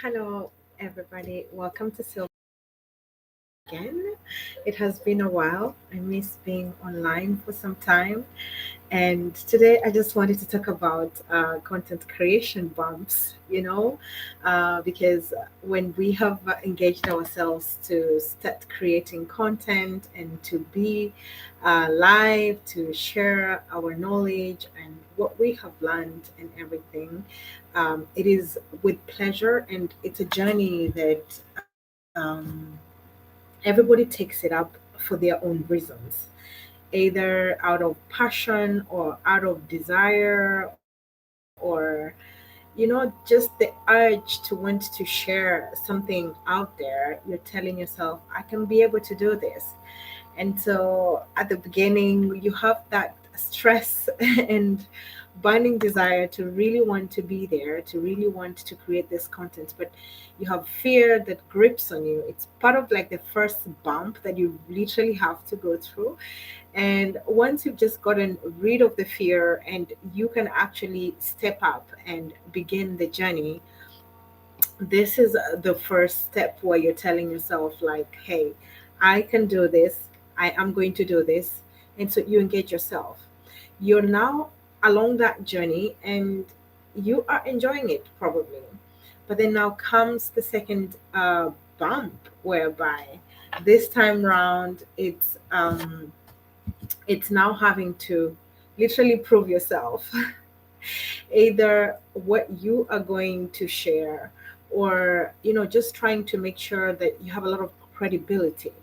Hello, everybody. Welcome to Sylvia again. It has been a while. I miss being online for some time. And today I just wanted to talk about content creation bumps, because when we have engaged ourselves to start creating content and to be live, to share our knowledge and what we have learned and everything, it is with pleasure and it's a journey that everybody takes it up for their own reasons, either out of passion or out of desire, or just the urge to want to share something out there. You're telling yourself, I can be able to do this. And so at the beginning, you have that stress and burning desire to really want to be there, to really want to create this content, but you have fear that grips on you. It's part of like the first bump that you literally have to go through. And once you've just gotten rid of the fear and you can actually step up and begin the journey, this is the first step where you're telling yourself like, hey, I can do this, I am going to do this. And so you engage yourself. You're now along that journey and you are enjoying it probably. But then now comes the second bump, whereby this time round it's now having to literally prove yourself, either what you are going to share, or just trying to make sure that you have a lot of credibility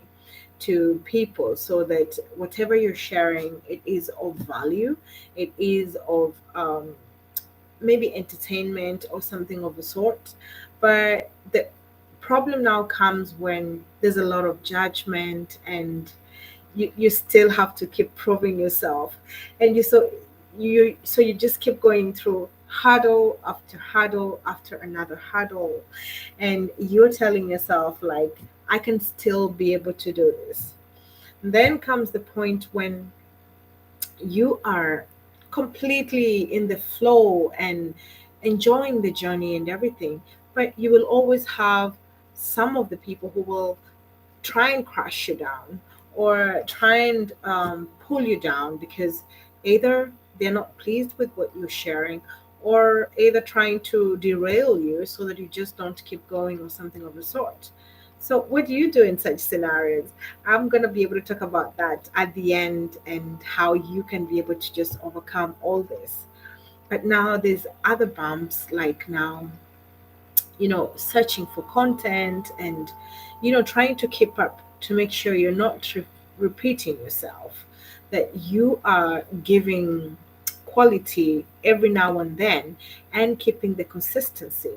to people, so that whatever you're sharing, it is of value, it is of maybe entertainment or something of the sort. But the problem now comes when there's a lot of judgment, and you still have to keep proving yourself. And you just keep going through hurdle after hurdle after another hurdle, and you're telling yourself like, I can still be able to do this. And then comes the point when you are completely in the flow and enjoying the journey and everything, but you will always have some of the people who will try and crush you down, or try and pull you down, because either they're not pleased with what you're sharing, or either trying to derail you so that you just don't keep going, or something of the sort. So what do you do in such scenarios? I'm going to be able to talk about that at the end, and how you can be able to just overcome all this. But now there's other bumps, like now, searching for content, and trying to keep up to make sure you're not repeating yourself, that you are giving quality every now and then, and keeping the consistency.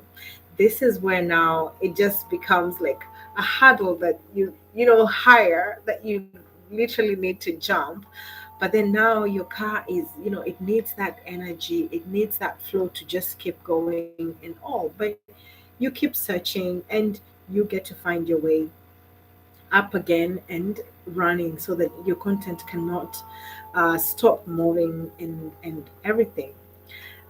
This is where now it just becomes like a hurdle that higher, that you literally need to jump. But then now your car is, it needs that energy, it needs that flow to just keep going and all. But you keep searching, and you get to find your way up again and running, so that your content cannot stop moving and everything.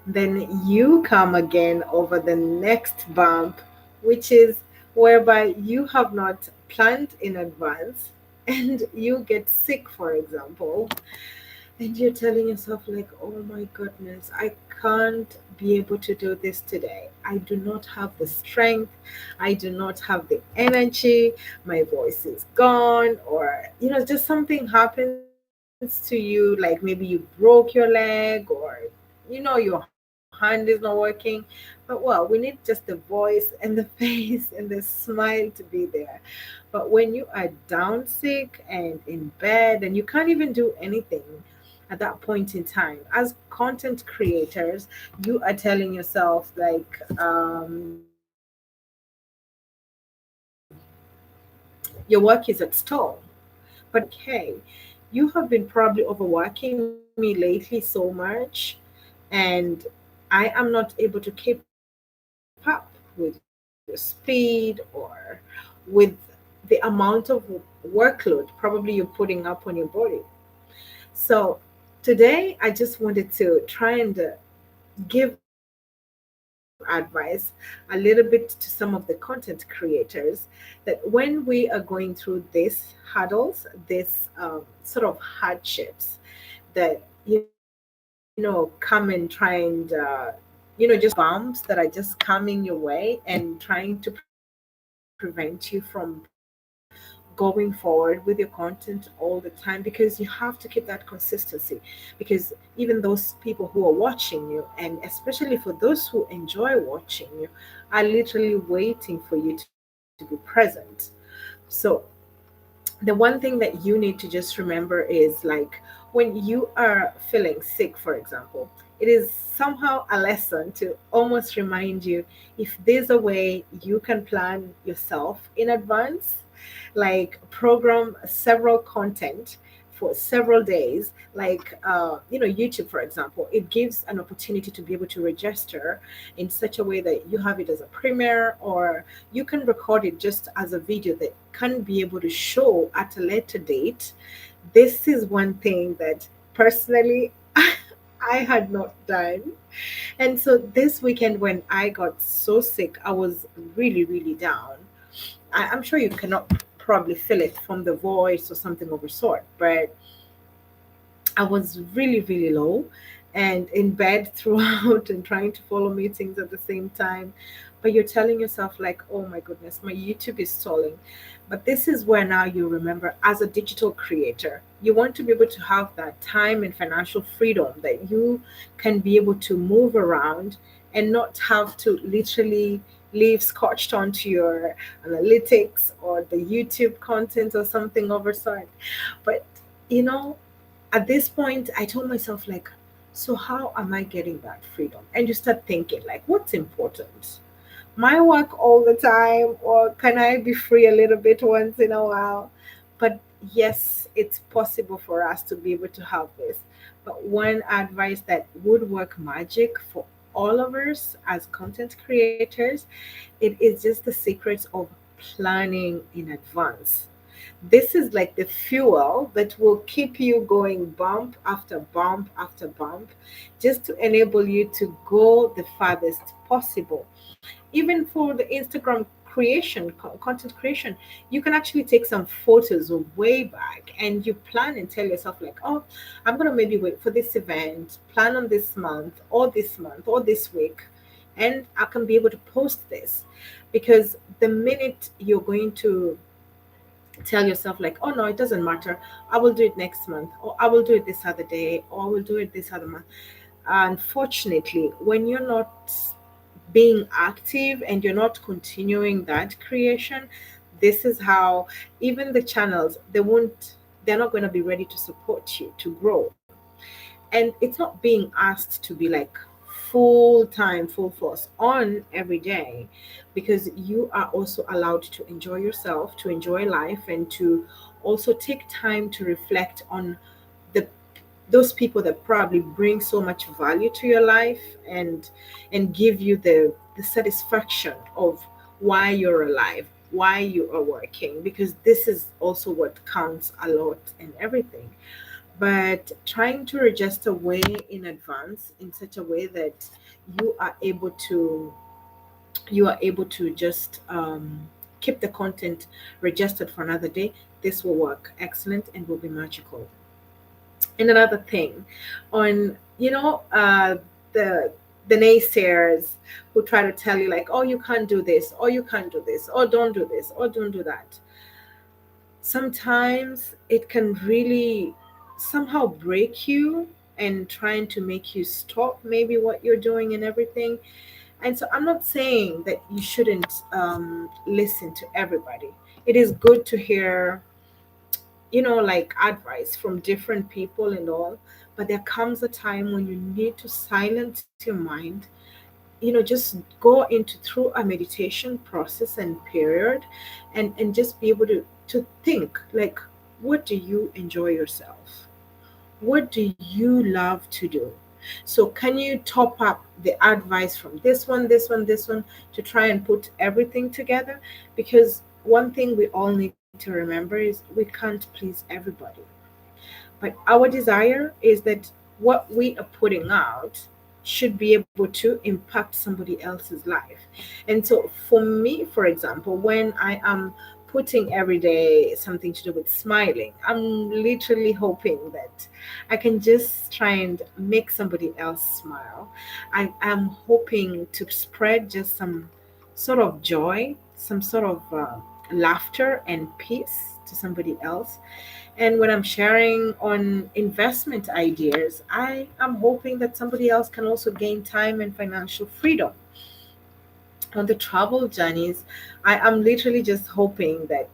Then you come again over the next bump, which is whereby you have not planned in advance and you get sick, for example, and you're telling yourself like, oh my goodness, I can't be able to do this today. I do not have the strength, I do not have the energy, my voice is gone, or just something happens to you, like maybe you broke your leg, or your hand is not working. But well, we need just the voice and the face and the smile to be there. But when you are down sick and in bed and you can't even do anything at that point in time, as content creators, you are telling yourself like, your work is at stall. But then now you're telling yourself like, hey, you have been probably overworking me lately so much, and I am not able to keep up with your speed, or with the amount of workload probably you're putting up on your body. So today I just wanted to try and give a bit of advice, advice a little bit to some of the content creators that when we are going through these hurdles, these sort of hardships that, come and try and, just bumps that are just coming your way and trying to prevent you from going forward with your content all the time, because you have to keep that consistency. Because even those people who are watching you, and especially for those who enjoy watching you, are literally waiting for you to be present. So the one thing that you need to just remember is like when you are feeling sick, for example, it is somehow a lesson to almost remind you, if there's a way you can plan yourself in advance, like program several content for several days, like YouTube, for example, it gives an opportunity to be able to register in such a way that you have it as a premiere, or you can record it just as a video that can be able to show at a later date. This is one thing that personally I had not done. And so this weekend, when I got so sick, I was really, really down. I'm sure you cannot probably feel it from the voice or something of a sort, but I was really, really low and in bed throughout and trying to follow meetings at the same time. But you're telling yourself, like, oh my goodness, my YouTube is stalling. But this is where now you remember, as a digital creator, you want to be able to have that time and financial freedom that you can be able to move around and not have to literally leave scotched onto your analytics or the YouTube content or something of a sort. But you know, at this point, I told myself, like, so how am I getting that freedom? And you start thinking, like, what's important? My work all the time, or can I be free a little bit once in a while? But yes, it's possible for us to be able to have this. But one advice that would work magic for all of us as content creators, it is just the secrets of planning in advance. This is like the fuel that will keep you going bump after bump after bump, just to enable you to go the farthest possible. Even for the Instagram creation, content creation, you can actually take some photos of way back and you plan and tell yourself, like, oh, I'm going to maybe wait for this event, plan on this month or this week, and I can be able to post this. Because the minute you're going to tell yourself, like, oh no, it doesn't matter, I will do it next month, or I will do it this other day, or I will do it this other month, unfortunately, when you're not being active and you're not continuing that creation, this is how even the channels, they're not going to be ready to support you to grow. And it's not being asked to be like full time, full force on every day, because you are also allowed to enjoy yourself, to enjoy life, and to also take time to reflect on the those people that probably bring so much value to your life, and give you the satisfaction of why you're alive, why you are working, because this is also what counts a lot in everything. But trying to register way in advance in such a way that you are able to just keep the content registered for another day, this will work excellent and will be magical. And another thing, on the naysayers who try to tell you, like, oh, you can't do this, or you can't do this, or don't do this, or don't do that, sometimes it can really somehow break you and trying to make you stop maybe what you're doing and everything. And so I'm not saying that you shouldn't listen to everybody. It is good to hear, like, advice from different people and all. But there comes a time when you need to silence your mind, just go into through a meditation process and period, and just be able to think, like, what do you enjoy yourself? What do you love to do? So can you top up the advice from this one to try and put everything together? Because one thing we all need to remember is we can't please everybody. But our desire is that what we are putting out should be able to impact somebody else's life. And so for me, for example, when I am putting every day something to do with smiling, I'm literally hoping that I can just try and make somebody else smile. I am hoping to spread just some sort of joy, some sort of laughter and peace to somebody else. And when I'm sharing on investment ideas, I am hoping that somebody else can also gain time and financial freedom. On the travel journeys, I am literally just hoping that,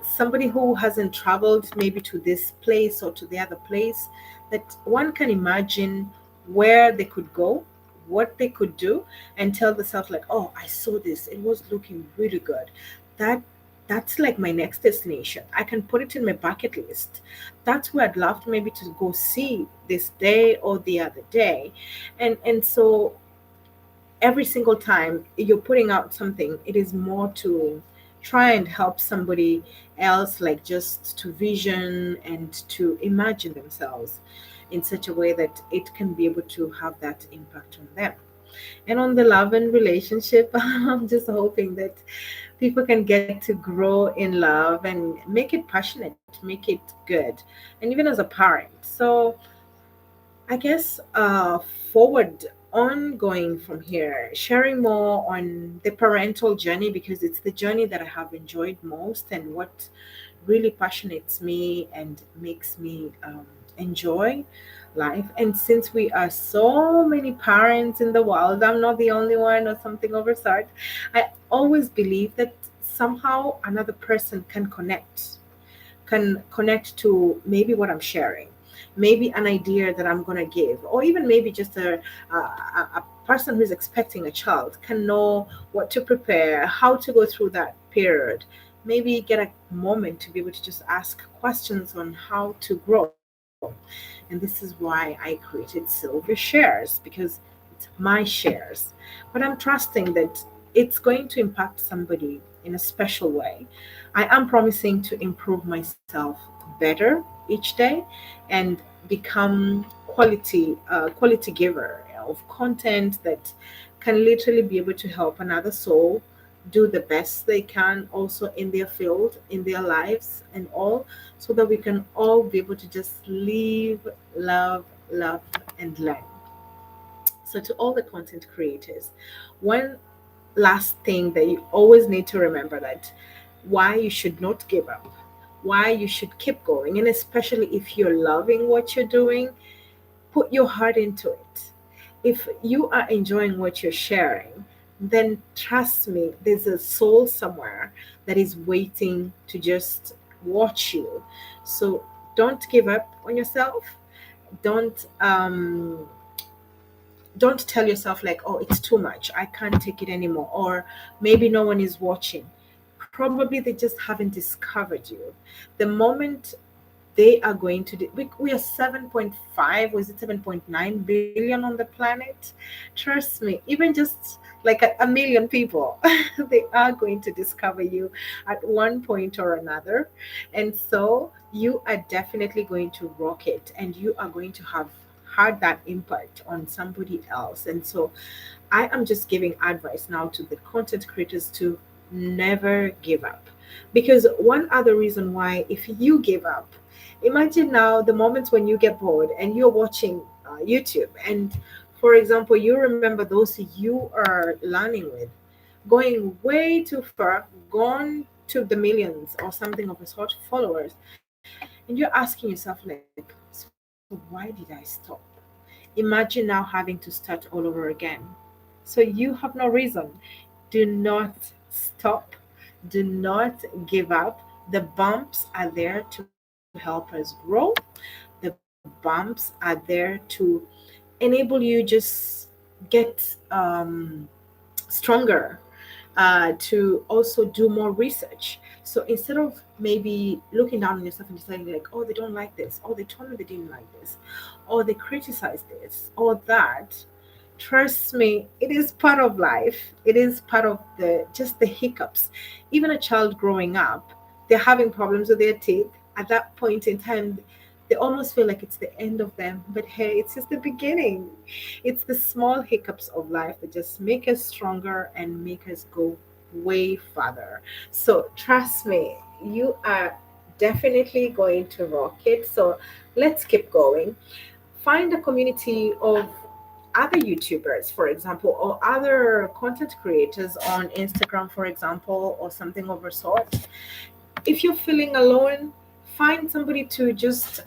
somebody who hasn't traveled maybe to this place or to the other place, that one can imagine where they could go, what they could do, and tell themselves like, oh, I saw this, it was looking really good. That that's like my next destination. I can put it in my bucket list. That's where I'd love to maybe to go see this day or the other day. And so every single time you're putting out something, it is more to try and help somebody else, like just to vision and to imagine themselves in such a way that it can be able to have that impact on them. And on the love and relationship, I'm just hoping that people can get to grow in love and make it passionate, make it good, and even as a parent. So I guess forward ongoing from here, sharing more on the parental journey, because it's the journey that I have enjoyed most and what really passionates me and makes me enjoy life. And since we are so many parents in the world, I'm not the only one or something of a sort. I always believe that somehow another person can connect to maybe what I'm sharing, maybe an idea that I'm going to give, or even maybe just a person who's expecting a child can know what to prepare, how to go through that period, maybe get a moment to be able to just ask questions on how to grow. And this is why I created Shares, because it's my shares. But I'm trusting that it's going to impact somebody in a special way. I am promising to improve myself better each day and become quality giver of content that can literally be able to help another soul do the best they can also in their field, in their lives and all, so that we can all be able to just live, love, and learn. So to all the content creators, one last thing that you always need to remember, that why you should not give up, why you should keep going, and especially if you're loving what you're doing, put your heart into it. If you are enjoying what you're sharing, then trust me, there's a soul somewhere that is waiting to just watch you. So don't give up on yourself. Don't don't tell yourself like, oh, it's too much, I can't take it anymore, or maybe no one is watching. Probably they just haven't discovered you. The moment they are going to we are 7.5, was it 7.9 billion on the planet. Trust me, even just like a million people, they are going to discover you at one point or another. And so you are definitely going to rock it, and you are going to have had that impact on somebody else. And so I am just giving advice now to the content creators to never give up. Because one other reason why, if you give up, imagine now the moments when you get bored and you're watching YouTube, and for example, you remember those you are learning with, going way too far, gone to the millions or something of a sort followers, and you're asking yourself like, so why did I stop? Imagine now having to start all over again. So you have no reason. Do not stop. Do not give up. The bumps are there to help us grow. The bumps are there to enable you just get stronger, to also do more research. So instead of maybe looking down on yourself and deciding like, oh, they don't like this, or they told me they didn't like this, or they criticize this or that, trust me, it is part of life. It is part of the just the hiccups. Even a child growing up, they're having problems with their teeth. At that point in time, They almost feel like it's the end of them, but hey, it's just the beginning. It's the small hiccups of life that just make us stronger and make us go way farther. So trust me, you are definitely going to rock it. So let's keep going. Find a community of other YouTubers, for example, or other content creators on Instagram, for example, or something of a sort. If you're feeling alone, find somebody to just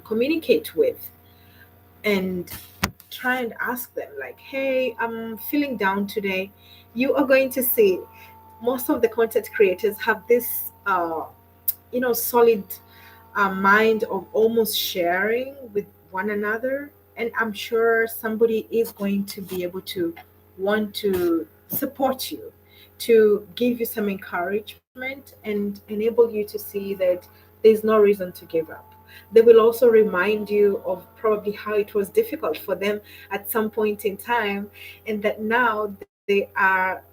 communicate with, and try and ask them, like, hey, I'm feeling down today. You are going to see most of the content creators have this solid mind of almost sharing with one another. And I'm sure somebody is going to be able to want to support you, to give you some encouragement and enable you to see that there's no reason to give up. They will also remind you of probably how it was difficult for them at some point in time, and that now they are,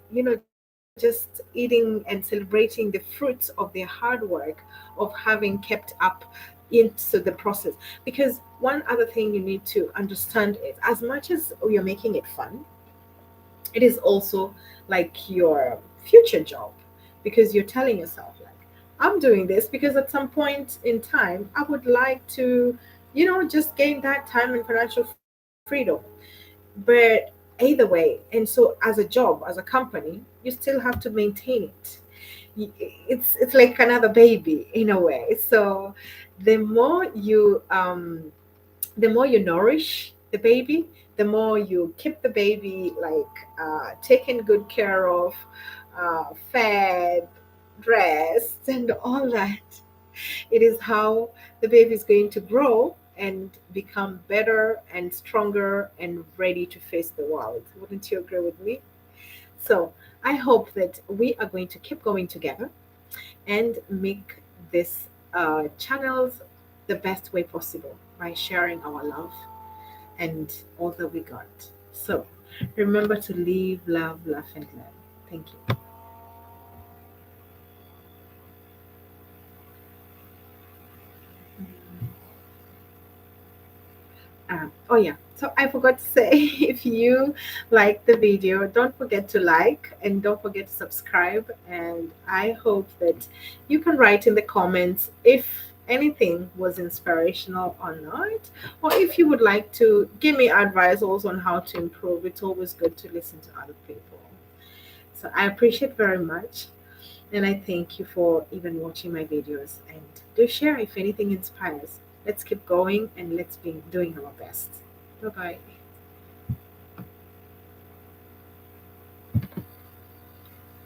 just eating and celebrating the fruits of their hard work of having kept up into the process. Because one other thing you need to understand is, as much as you're making it fun, it is also like your future job, because you're telling yourself, like, I'm doing this because at some point in time I would like to, just gain that time and financial freedom. But either way, and so as a job, as a company, you still have to maintain it. It's like another baby in a way. So the more you nourish the baby, the more you keep the baby, like, taken good care of, fed, dressed, and all that. It is how the baby is going to grow and become better and stronger and ready to face the world. Wouldn't you agree with me? So I hope that we are going to keep going together and make this channels the best way possible by sharing our love and all that we got. So remember to live, love, laugh, and learn. Thank you. Oh yeah. So I forgot to say, if you like the video, don't forget to like and don't forget to subscribe. And I hope that you can write in the comments if anything was inspirational or not, or if you would like to give me advice also on how to improve. It's always good to listen to other people. So I appreciate very much. And I thank you for even watching my videos. And do share if anything inspires. Let's keep going and let's be doing our best. Bye bye.